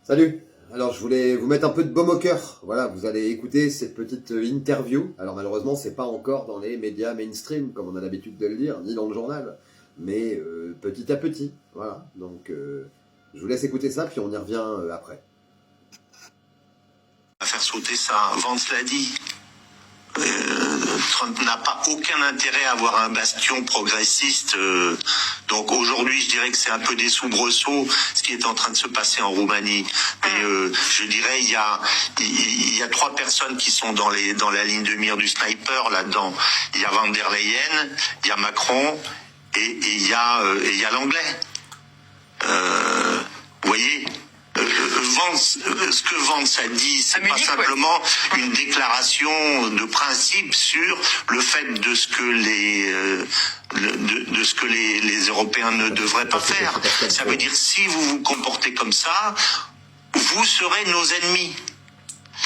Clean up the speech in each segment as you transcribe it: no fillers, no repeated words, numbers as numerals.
Salut. Alors je voulais vous mettre un peu de baume au cœur. Voilà, vous allez écouter cette petite interview. Alors malheureusement, c'est pas encore dans les médias mainstream, comme on a l'habitude de le dire, ni dans le journal, mais petit à petit. Voilà, donc je vous laisse écouter ça, puis on y revient après. À faire sauter ça, Vance l'a dit. Trump n'a pas aucun intérêt à avoir un bastion progressiste. Donc aujourd'hui, je dirais que c'est un peu des soubresauts ce qui est en train de se passer en Roumanie. Mais je dirais il y a trois personnes qui sont dans la ligne de mire du sniper là-dedans. Il y a Van der Leyen, il y a Macron et il y a l'anglais. Vous voyez. Ce que Vance a dit, c'est pas simplement une déclaration de principe sur le fait de ce que les Européens ne devraient pas faire. Ça veut dire si vous vous comportez comme ça, vous serez nos ennemis.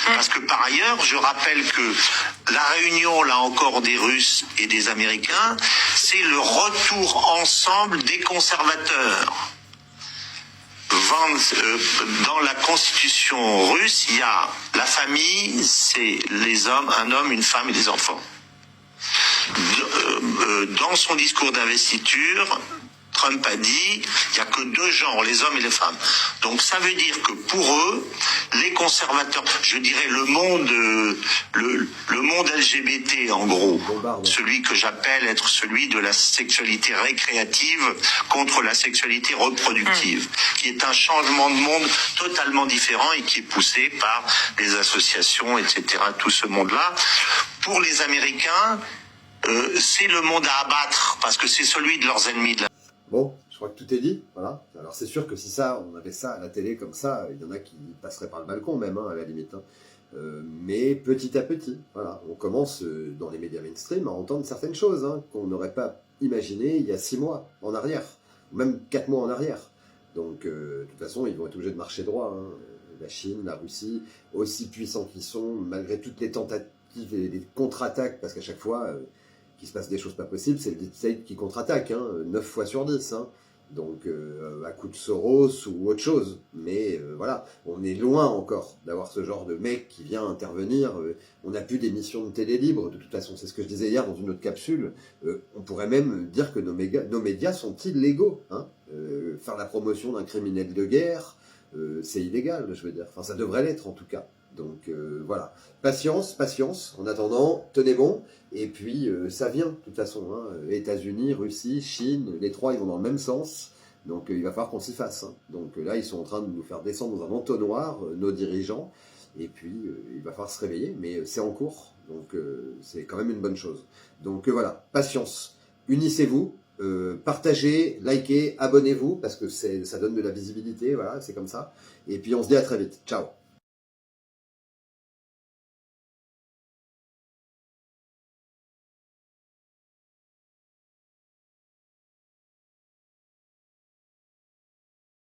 Parce que par ailleurs, je rappelle que la réunion, là encore, des Russes et des Américains, c'est le retour ensemble des conservateurs. Dans la constitution russe, il y a la famille, c'est les hommes, un homme, une femme et des enfants. Dans son discours d'investiture, Trump a dit, il n'y a que deux genres, les hommes et les femmes. Donc ça veut dire que pour eux, les conservateurs, je dirais le monde LGBT en gros, celui que j'appelle être celui de la sexualité récréative contre la sexualité reproductive, qui est un changement de monde totalement différent et qui est poussé par les associations, etc., tout ce monde-là. Pour les Américains, c'est le monde à abattre, parce que c'est celui de leurs ennemis. Bon, je crois que tout est dit, voilà. Alors c'est sûr que si on avait ça à la télé comme ça, il y en a qui passeraient par le balcon même, à la limite. Mais petit à petit, voilà, on commence dans les médias mainstream à entendre certaines choses qu'on n'aurait pas imaginées il y a 6 mois en arrière, ou même 4 mois en arrière. Donc de toute façon, ils vont être obligés de marcher droit. La Chine, la Russie, aussi puissants qu'ils sont, malgré toutes les tentatives et les contre-attaques, parce qu'à chaque fois... qu'il se passe des choses pas possibles, c'est le deep state qui contre-attaque, 9 fois sur 10. Donc, à coup de Soros ou autre chose. Mais voilà, on est loin encore d'avoir ce genre de mec qui vient intervenir. On n'a plus d'émissions de télé libre, de toute façon, c'est ce que je disais hier dans une autre capsule. On pourrait même dire que nos médias sont illégaux. Faire la promotion d'un criminel de guerre, c'est illégal, je veux dire. Enfin, ça devrait l'être en tout cas. Donc voilà, patience, en attendant, tenez bon, et puis ça vient de toute façon, États-Unis, Russie, Chine, les trois ils vont dans le même sens, donc il va falloir qu'on s'y fasse. Donc là ils sont en train de nous faire descendre dans un entonnoir, nos dirigeants, et puis il va falloir se réveiller, mais c'est en cours, donc c'est quand même une bonne chose. Donc voilà, patience, unissez-vous, partagez, likez, abonnez-vous, parce que ça donne de la visibilité, voilà, c'est comme ça, et puis on se dit à très vite, ciao.